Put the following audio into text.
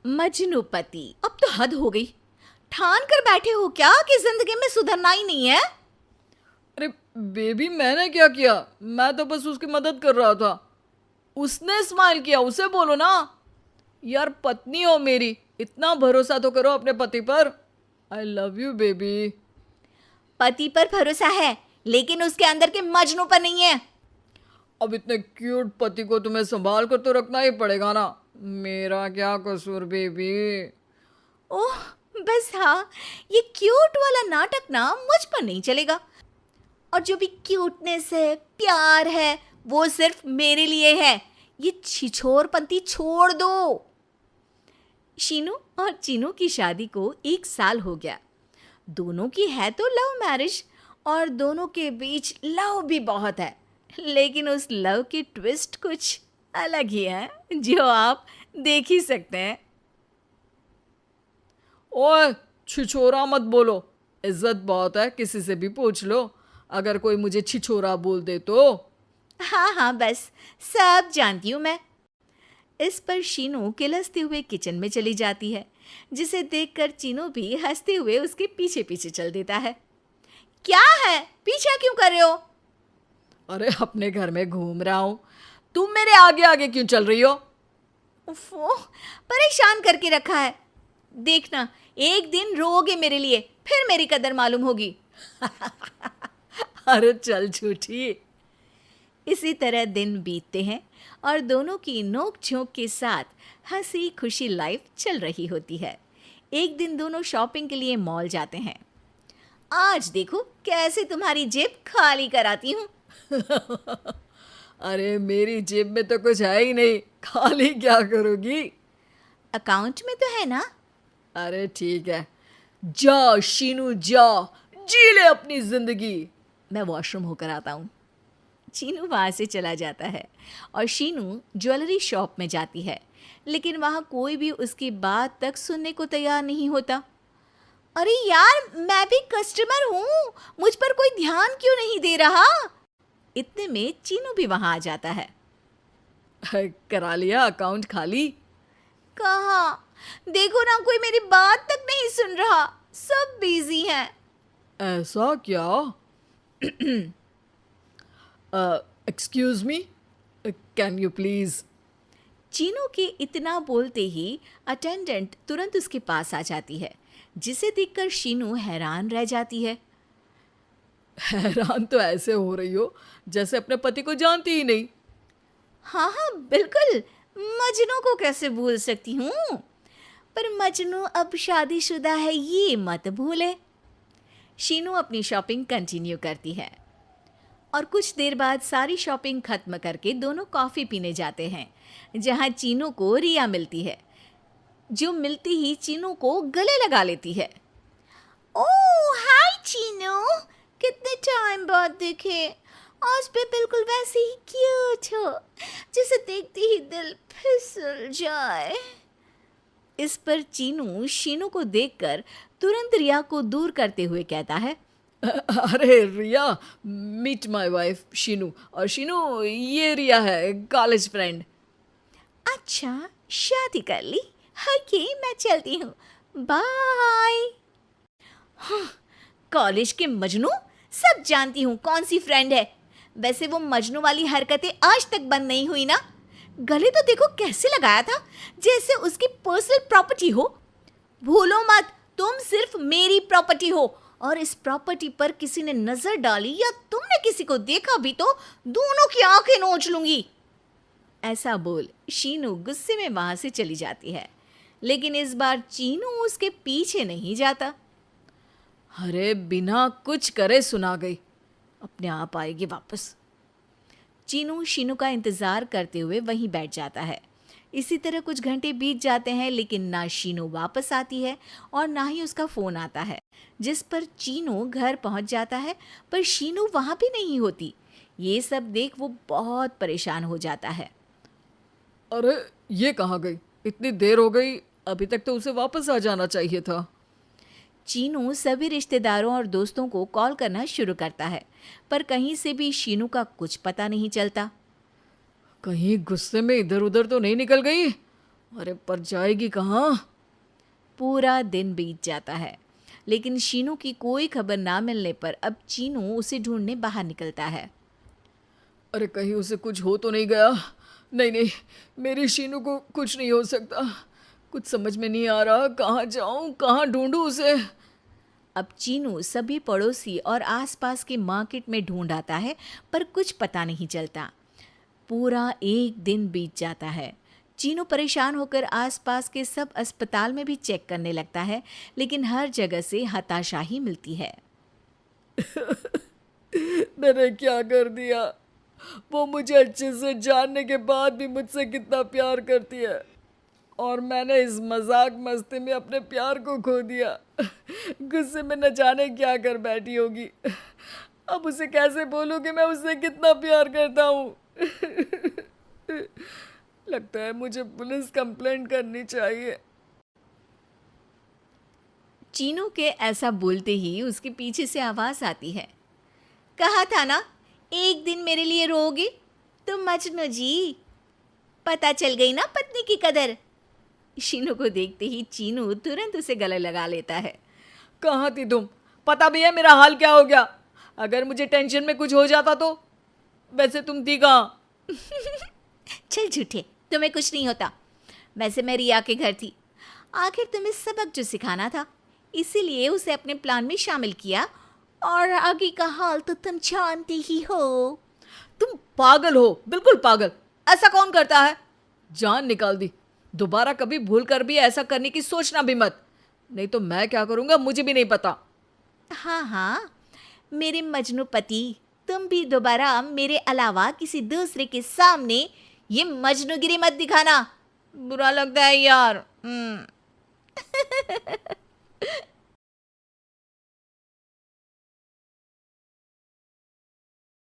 मजनूपति, अब तो हद हो गई। ठान कर बैठे हो क्या कि जिंदगी में सुधरना ही नहीं है? अरे बेबी, मैंने क्या किया? मैं तो बस उसकी मदद कर रहा था। उसने स्माइल किया, उसे बोलो ना। यार, पत्नी हो मेरी, इतना भरोसा तो करो अपने पति पर। I love you baby. पति पर भरोसा है, लेकिन उसके अंदर के मजनू पर नहीं है। अब इतने क्यूट पति को तुम्हें संभाल कर तो रखना ही पड़ेगा ना। मेरा क्या कसूर बेबी? ओह, बस हाँ, ये क्यूट वाला नाटक ना मुझ पर नहीं चलेगा। और जो भी क्यूटनेस है, प्यार है, वो सिर्फ मेरे लिए है। ये छिछोरपंती छोड़ दो। शीनू और चीनू की शादी को 1 साल हो गया। दोनों की है तो लव मैरिज, और दोनों के बीच लव भी बहुत है। लेकिन उस लव की ट्विस्ट कुछ अलग ही है, जो आप देख ही सकते हैं। ओए, छिछोरा मत बोलो। इज्जत बहुत है, किसी से भी पूछ लो। अगर कोई मुझे छिछोरा बोल दे तो। हाँ हाँ, बस सब जानती हूँ मैं। इस पर शीनू किलसते हुए किचन में चली जाती है, जिसे देखकर चीनू भी हंसते हुए उसके पीछे पीछे चल देता है। क्या है, पीछा क्यों कर रहे हो? अरे, अपने घर में घूम रहा हूं। तुम मेरे आगे आगे क्यों चल रही हो? उफ़ो, परेशान करके रखा है। देखना, एक दिन रोओगे मेरे लिए, फिर मेरी कदर मालूम होगी। अरे चल झूठी। इसी तरह दिन बीतते हैं और दोनों की नोक झोंक के साथ हंसी खुशी लाइफ चल रही होती है। एक दिन दोनों शॉपिंग के लिए मॉल जाते हैं। आज देखो कैसे तुम्हारी जेब खाली कराती हूँ। अरे, मेरी जेब में तो कुछ है ही नहीं, खाली क्या करोगी? अकाउंट में तो है ना? अरे ठीक है, जा शीनू जा, जी ले अपनी जिंदगी। मैं वॉशरूम होकर आता हूँ। चीनू वहाँ से चला जाता है और शीनू ज्वेलरी शॉप में जाती है, लेकिन वहाँ कोई भी उसकी बात तक सुनने को तैयार नहीं होता। अरे यार, मैं भी कस्टमर हूँ, मुझ पर कोई ध्यान क्यों नहीं दे रहा? इतने में चीनू भी वहाँ आ जाता है। करा लिया अकाउंट खाली? कहाँ? देखो ना, कोई मेरी बात तक नहीं सुन रहा, सब बिजी हैं। ऐसा क्या? Excuse me, can you please? Chinu के इतना बोलते ही अटेंडेंट तुरंत उसके पास आ जाती है, जिसे देखकर शीनू हैरान रह जाती है। हैरान तो ऐसे हो रही हो जैसे अपने पति को जानती ही नहीं। हाँ हाँ, बिल्कुल, मजनू को कैसे भूल सकती हूँ? पर मजनू अब शादीशुदा है, ये मत भूले। शीनू अपनी शॉपिंग कंटिन्यू करती है और कुछ देर बाद सारी शॉपिंग खत्म करके दोनों कॉफ़ी पीने जाते हैं, जहाँ चीनू को रिया मिलती है, जो मिलती ही चीनू को गले लगा लेती है। ओह हाय चीनू, कितने टाइम बाद देखे। आज भी बिल्कुल वैसे ही क्यूट हो, जिसे देखते ही दिल फिसल जाए। इस पर चीनू शीनू को देखकर तुरंत रिया को दूर करते हुए कहता है। अरे रिया, मीट माय वाइफ शीनू। और शीनू, ये रिया है, कॉलेज फ्रेंड। अच्छा, शादी कर ली? ओके, मैं चलती हूँ, बाय। हाँ, कॉलेज के मजनू, सब जानती हूँ कौन सी फ्रेंड है। वैसे वो मजनू वाली हरकतें आज तक बंद नहीं हुई ना। गले तो देखो कैसे लगाया था, जैसे उसकी पर्सनल प्रॉपर्टी हो। भूलो मत, तुम सिर्फ मेरी प्रॉपर्टी हो, और इस प्रॉपर्टी पर किसी ने नजर डाली या तुमने किसी को देखा भी तो दोनों की आंखें नोच लूंगी। ऐसा बोल शीनू गुस्से में वहां से चली जाती है, लेकिन इस बार चीनू उसके पीछे नहीं जाता। अरे, बिना कुछ करे सुना गई, अपने आप आएगी वापस। चीनू शीनू का इंतजार करते हुए वहीं बैठ जाता है। इसी तरह कुछ घंटे बीत जाते हैं, लेकिन ना शीनू वापस आती है और ना ही उसका फोन आता है, जिस पर चीनू घर पहुंच जाता है, पर शीनू वहां भी नहीं होती। ये सब देख वो बहुत परेशान हो जाता है। अरे, ये कहाँ गई? इतनी देर हो गई, अभी तक तो उसे वापस आ जाना चाहिए था। चीनू सभी रिश्तेदारों और दोस्तों को कॉल करना शुरू करता है, पर कहीं से भी शीनू का कुछ पता नहीं चलता। कहीं गुस्से में इधर उधर तो नहीं निकल गई? अरे पर जाएगी कहाँ? पूरा दिन बीत जाता है, लेकिन शीनू की कोई खबर ना मिलने पर अब चीनू उसे ढूंढने बाहर निकलता है। अरे कहीं उसे कुछ हो तो नहीं गया? नहीं नहीं, मेरी शीनू को कुछ नहीं हो सकता। कुछ समझ में नहीं आ रहा, कहाँ जाऊँ, कहाँ ढूंढूं उसे। अब चीनू सभी पड़ोसी और आसपास के मार्केट में ढूंढ आता है, पर कुछ पता नहीं चलता। पूरा एक दिन बीत जाता है। चीनू परेशान होकर आसपास के सब अस्पताल में भी चेक करने लगता है, लेकिन हर जगह से हताशा ही मिलती है। मैंने क्या कर दिया? वो मुझे अच्छे से जानने के बाद भी मुझसे कितना प्यार करती है, और मैंने इस मजाक मस्ती में अपने प्यार को खो दिया। गुस्से में न जाने क्या कर बैठी होगी। अब उसे कैसे बोलूं कि मैं उससे कितना प्यार करता हूँ। लगता है मुझे पुलिस कंप्लेंट करनी चाहिए। चीनू के ऐसा बोलते ही उसके पीछे से आवाज आती है। कहा था ना, एक दिन मेरे लिए रोओगे तुम मजनू जी। पता चल गई ना पत्नी की कदर। शीनू को देखते ही चीनू तुरंत उसे गले लगा लेता है। कहाँ थी तुम? पता भी है मेरा हाल क्या हो गया? अगर मुझे टेंशन में कुछ हो जाता तो? वैसे तुम थी कहाँ? चल झूठे, तुम्हें कुछ नहीं होता। वैसे मैं रिया के घर थी। आखिर तुम्हें सबक जो सिखाना था, इसीलिए उसे अपने प्लान में शामिल किया, और आगे का हाल तो तुम जानती ही हो। तुम पागल हो, बिल्कुल पागल। ऐसा कौन करता है? जान निकाल दी। दोबारा कभी भूल कर भी ऐसा करने की सोचना भी मत, नहीं तो मैं क्या करूंगा मुझे भी नहीं पता। हाँ हाँ, मेरे मजनू पति, तुम भी दोबारा मेरे अलावा किसी दूसरे के सामने ये मजनूगिरी मत दिखाना। बुरा लगता है यार।